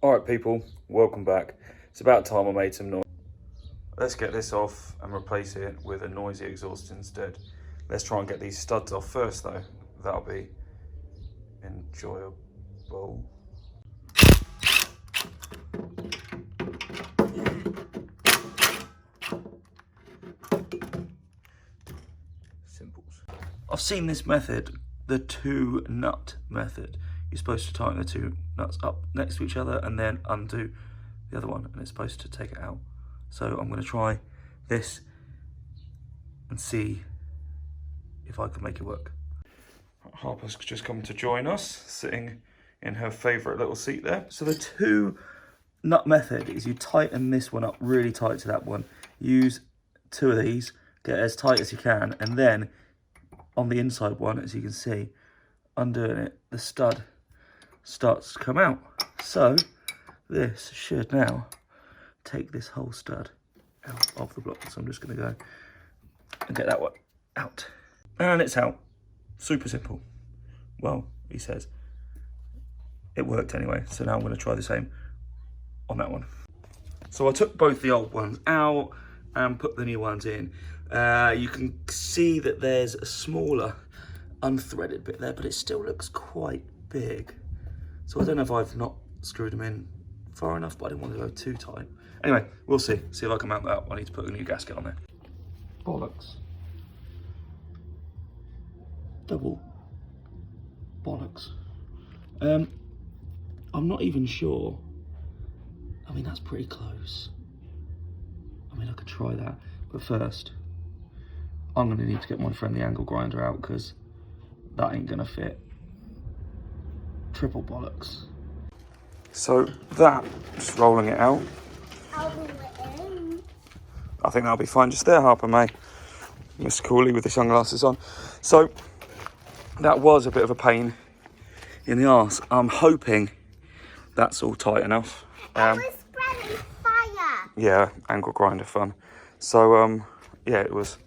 Alright people, welcome back. It's about time I made some noise. Let's get this off and replace it with a noisy exhaust instead. Let's try and get these studs off first though. That'll be enjoyable. Simples. I've seen this method, the two nut method. You're supposed to tighten the two nuts up next to each other and then undo the other one, and it's supposed to take it out. So I'm going to try this and see if I can make it work. Harper's just come to join us, sitting in her favourite little seat there. So the two nut method is you tighten this one up really tight to that one. Use two of these, get it as tight as you can, and then on the inside one, as you can see, undoing it, the stud starts to come out. So this should now take this whole stud out of the block. So I'm just going to go and get that one out. And it's out. Super simple. Well, he says. It worked anyway. So now I'm going to try the same on that one. So I took both the old ones out and put the new ones in. You can see that there's a smaller unthreaded bit there, but it still looks quite big. So I don't know if I've not screwed them in far enough, but I didn't want to go too tight. Anyway, we'll see. See if I can mount that up. I need to put a new gasket on there. Bollocks. Double bollocks. I'm not even sure. I mean, that's pretty close. I mean, I could try that. But first, I'm going to need to get my friend the angle grinder out because that ain't going to fit. Triple bollocks. So that, just rolling it out. I think that'll be fine just there, Harper May. Mr. Cooley with the sunglasses on. So that was a bit of a pain in the arse. I'm hoping that's all tight enough. It was spreading fire. Yeah, angle grinder fun. So yeah, it was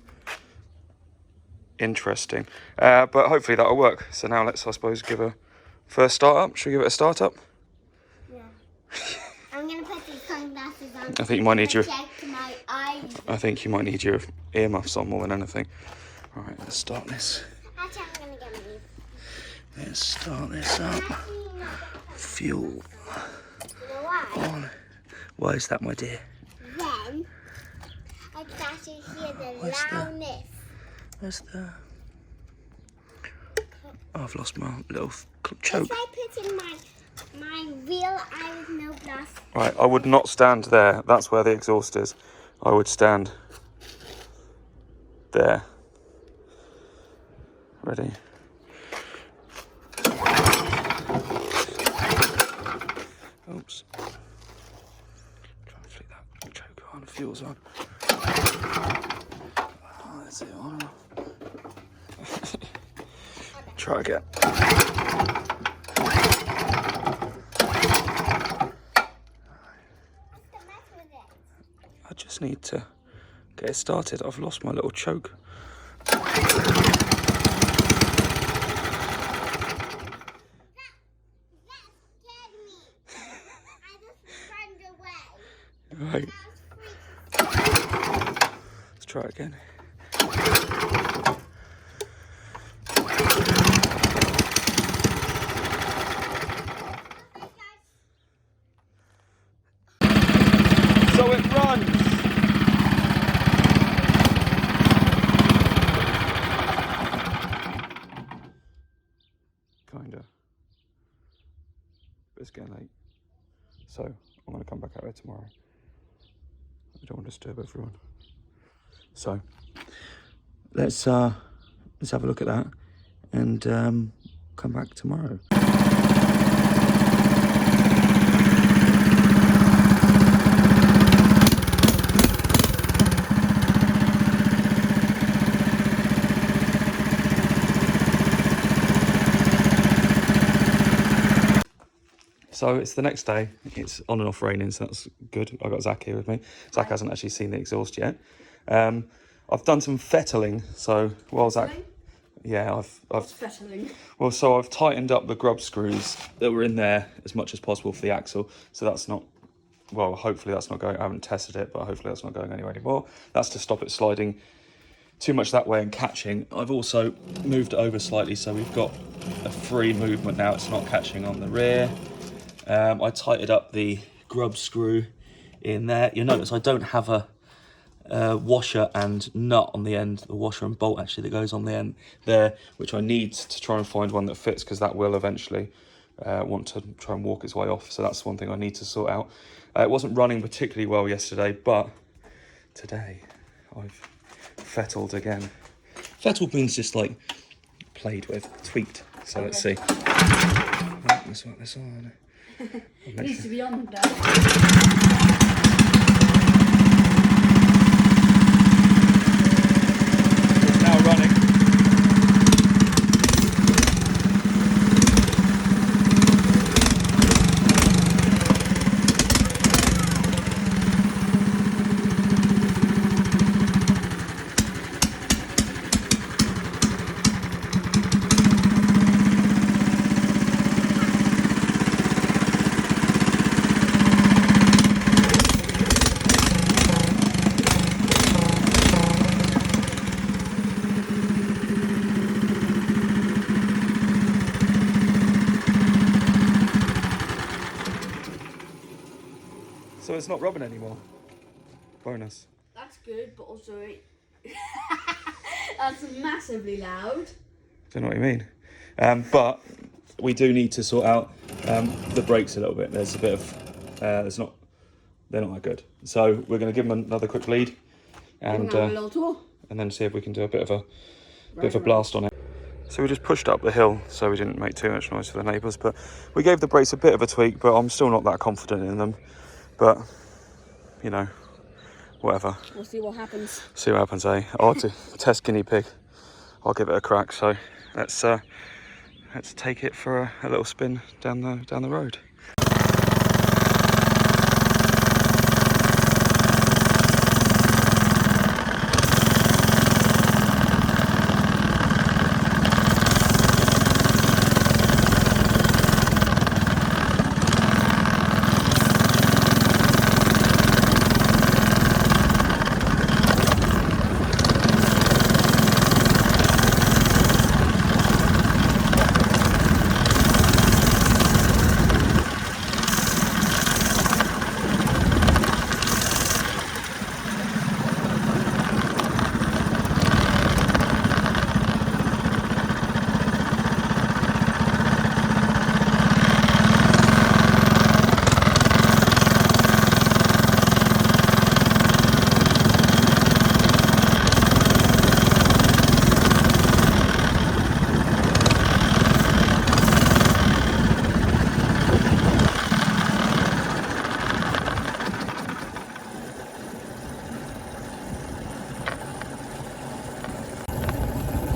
interesting. But hopefully that'll work. So now let's, I suppose, give a first start up. Should we give it a start up? Yeah. I'm gonna put these sunglasses on. I think you might need your. My eyes. I think you might need your earmuffs on more than anything. All right, let's start this. Actually, I'm gonna get my. Let's start this up. Fuel You know why? on. Why is that, my dear? Then I can actually hear the Where's the- loudness. Where's the? Oh, I've lost my little choke. If I put in my real eye with no glass. Right, I would not stand there. That's where the exhaust is. I would stand there. Ready? Oops. Try and flick that choke on. Fuel's on. Oh, that's it on. Try again. I just need to get it started. I've lost my little choke. Right. Let's try it again. So it runs. Kinda. But it's getting late. So I'm gonna come back out there tomorrow. I don't want to disturb everyone. So let's have a look at that and come back tomorrow. So it's the next day. It's on and off raining, so that's good. I've got Zach here with me. Zach hasn't actually seen the exhaust yet. I've done some fettling. So while Zach, Yeah, I've Fettling. well, so I've tightened up the grub screws that were in there as much as possible for the axle. So that's not, well, hopefully that's not going, I haven't tested it, but hopefully that's not going anywhere anymore. That's to stop it sliding too much that way and catching. I've also moved it over slightly so we've got a free movement now. It's not catching on the rear. I tightened up the grub screw in there. You'll notice I don't have a washer and nut on the end, the washer and bolt actually that goes on the end there, which I need to try and find one that fits, because that will eventually want to try and walk its way off. So that's one thing I need to sort out. It wasn't running particularly well yesterday, but today I've fettled again. Fettle means just like played with, tweaked. So let's see. Right, let's work this on. It needs to be on now. It's now running. So it's not rubbing anymore. Bonus. That's good, but also that's massively loud. Don't know what you mean. But we do need to sort out the brakes a little bit. There's a bit of, they're not that good. So we're going to give them another quick lead and Have a little tour. and then see if we can do a bit of a blast on it. So we just pushed up the hill, so we didn't make too much noise for the neighbours. But we gave the brakes a bit of a tweak, but I'm still not that confident in them. But you know, whatever. We'll see what happens. See what happens, eh? I'll do test guinea pig. I'll give it a crack. So let's take it for a little spin down the road.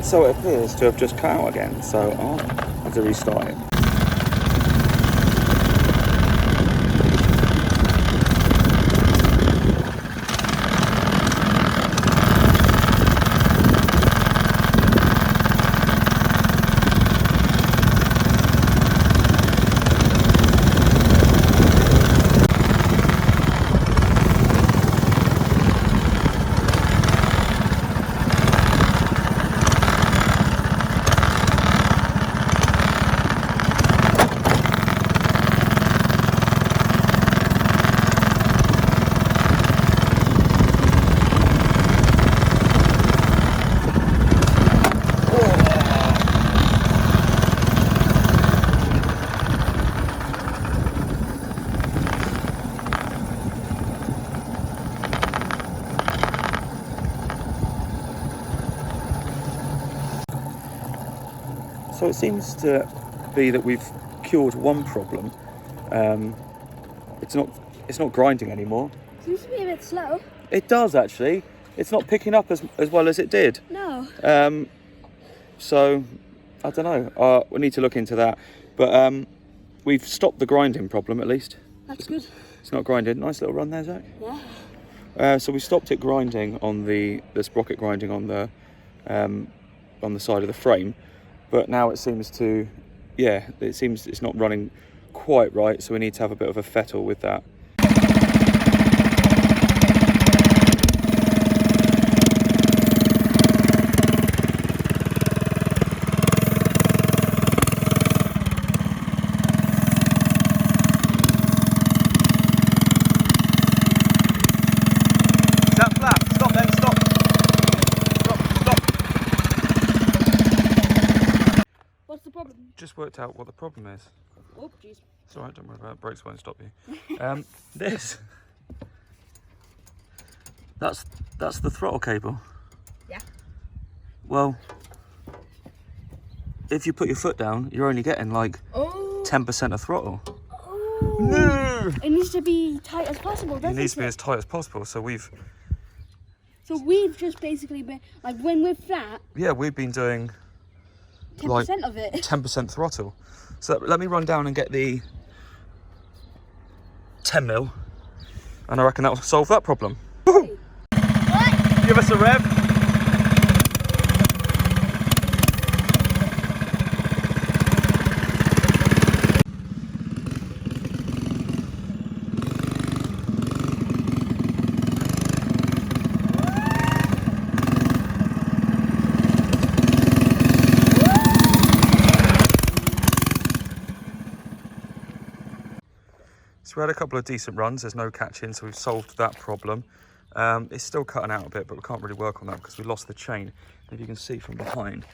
So it appears to have just cut out again, so I'll have to restart it. So it seems to be that we've cured one problem. It's not grinding anymore. Seems to be a bit slow. It does actually. It's not picking up as well as it did. No. So I don't know. We need to look into that. But we've stopped the grinding problem at least. That's good. It's not grinding. Nice little run there, Zach. Yeah. So we stopped it grinding on the sprocket grinding on the on the side of the frame, but now it seems to, yeah, it seems it's not running quite right, so we need to have a bit of a fettle with that. Just worked out what the problem is. Oh, jeez. It's alright, don't worry about it. Brakes won't stop you. This. That's the throttle cable. Yeah. Well, if you put your foot down, you're only getting like 10% of throttle. Oh. No! It needs to be tight as possible, doesn't it? It needs to be as tight as possible. So we've just basically been, like, when we're flat... Yeah, we've been doing... 10% like of it. 10% throttle. So let me run down and get the 10 mil, and I reckon that will solve that problem. What? Give us a rev. So we had a couple of decent runs, there's no catching, so we've solved that problem. It's still cutting out a bit, but we can't really work on that because we lost the chain. If you can see from behind,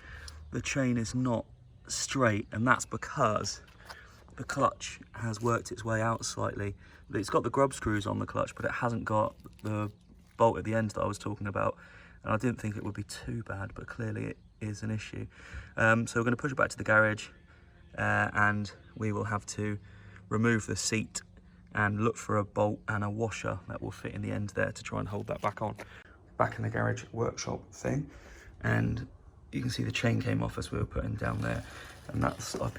the chain is not straight, and that's because the clutch has worked its way out slightly. It's got the grub screws on the clutch, but it hasn't got the bolt at the end that I was talking about. And I didn't think it would be too bad, but clearly it is an issue. So we're going to push it back to the garage, and we will have to remove the seat and look for a bolt and a washer that will fit in the end there to try and hold that back on. Back in the garage workshop thing, and you can see the chain came off as we were putting down there, and that's I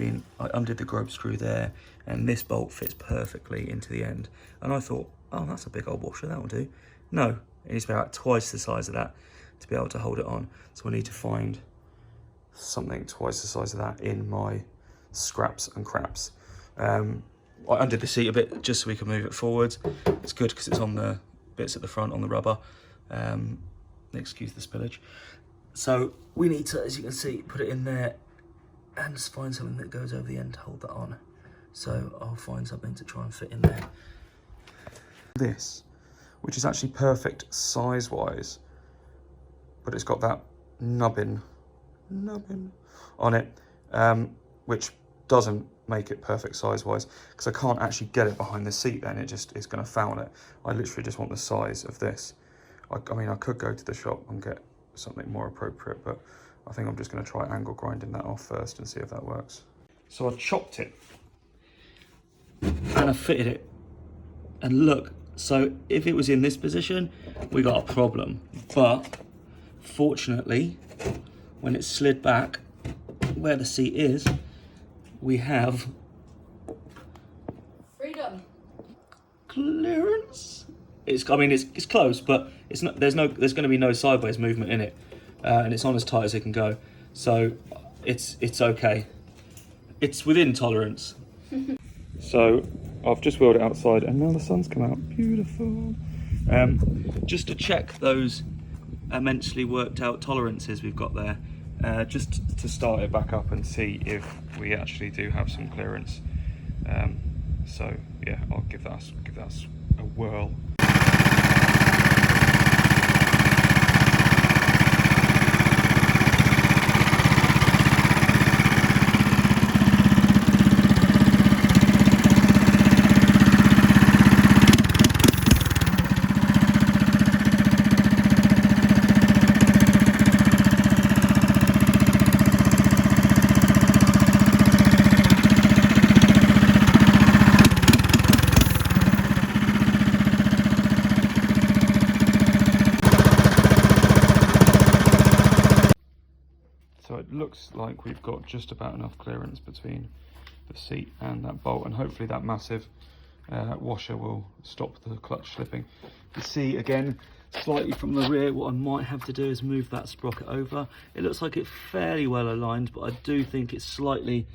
undid the grub screw there, and this bolt fits perfectly into the end. And I thought, oh, that's a big old washer, that will do. No, it needs to be about twice the size of that to be able to hold it on. So I need to find something twice the size of that in my scraps and craps. I undid the seat a bit just so we can move it forward. It's good because it's on the bits at the front on the rubber. Excuse the spillage. So we need to, as you can see, put it in there and just find something that goes over the end to hold that on. So I'll find something to try and fit in there. This, which is actually perfect size-wise, but it's got that nubbin on it, which doesn't make it perfect size-wise, because I can't actually get it behind the seat then, it just is going to foul it. I literally just want the size of this. I mean, I could go to the shop and get something more appropriate, but I think I'm just going to try angle grinding that off first and see if that works. So I chopped it, and I fitted it, and look, so if it was in this position, we got a problem, but fortunately, when it slid back where the seat is, we have Freedom. Clearance. It's close, but it's not. There's going to be no sideways movement in it, and it's on as tight as it can go. So it's okay. It's within tolerance. So I've just wheeled it outside, and now the sun's come out. Beautiful. Just to check those immensely worked out tolerances we've got there. Just to start it back up and see if we actually do have some clearance. So yeah, I'll give that a whirl. So it looks like we've got just about enough clearance between the seat and that bolt, and hopefully that massive washer will stop the clutch slipping. You see again, slightly from the rear. What I might have to do is move that sprocket over. It looks like it's fairly well aligned, but I do think it's slightly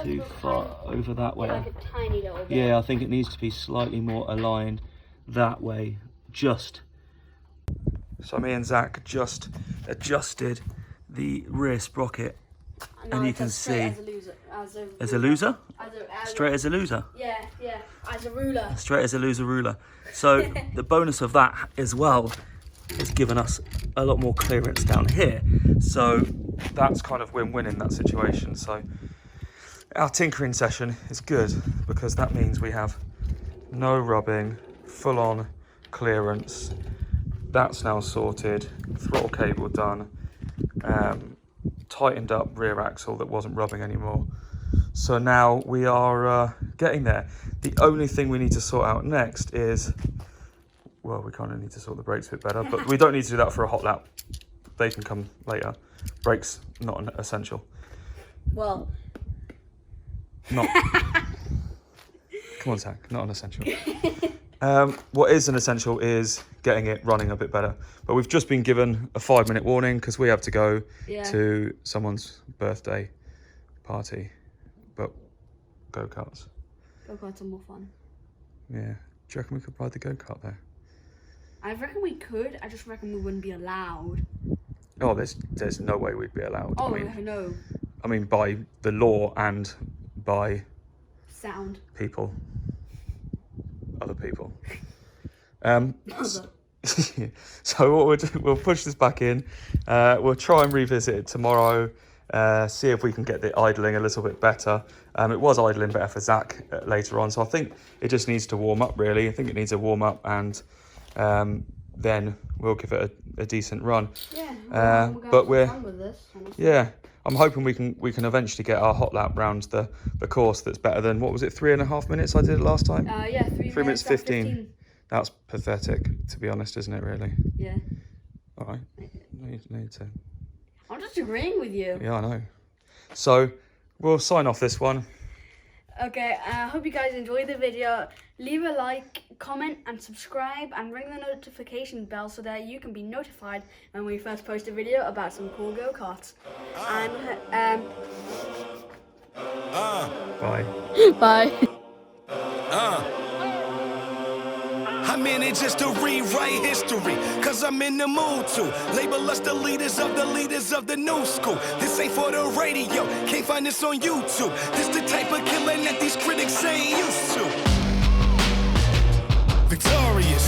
too far over that way. Like a tiny little bit. Yeah, I think it needs to be slightly more aligned that way. So me and Zach just adjusted the rear sprocket, and you can see as a loser, straight as a loser. Yeah, as a ruler. Straight as a loser ruler. So the bonus of that as well is giving us a lot more clearance down here. So that's kind of win-win in that situation. So our tinkering session is good because that means we have no rubbing, full-on clearance. That's now sorted, throttle cable done, tightened up rear axle that wasn't rubbing anymore. So now we are getting there. The only thing we need to sort out next is, well, we kind of need to sort the brakes a bit better, but we don't need to do that for a hot lap. They can come later. Brakes, not an essential. Well. Not. Come on, Zach, not an essential. What is an essential is getting it running a bit better. But we've just been given a 5-minute warning because we have to go to someone's birthday party. But go-karts. Go-karts are more fun. Yeah. Do you reckon we could ride the go-kart there? I reckon we could. I just reckon we wouldn't be allowed. Oh, there's no way we'd be allowed. Oh, no. I mean, by the law and by Sound. people. Other people. So what we'll do, we'll push this back in. We'll try and revisit it tomorrow. See if we can get the idling a little bit better. It was idling better for Zach later on, so I think it just needs to warm up really. I think it needs a warm up, and then we'll give it a decent run. Yeah, but we're fun with this, I'm hoping we can eventually get our hot lap round the course that's better than, what was it, 3.5 minutes I did it last time? Yeah, 3 minutes 15. That's pathetic, to be honest, isn't it, really? Yeah. All right. Need to. I'm just agreeing with you. Yeah, I know. So we'll sign off this one. Okay, I hope you guys enjoyed the video. Leave a like, comment, and subscribe, and ring the notification bell so that you can be notified when we first post a video about some cool go-karts. And Bye. bye. I'm in it just to rewrite history, cause I'm in the mood to label us the leaders of the new school. This ain't for the radio, can't find this on YouTube. This the type of killing that these critics ain't used to. Victorious.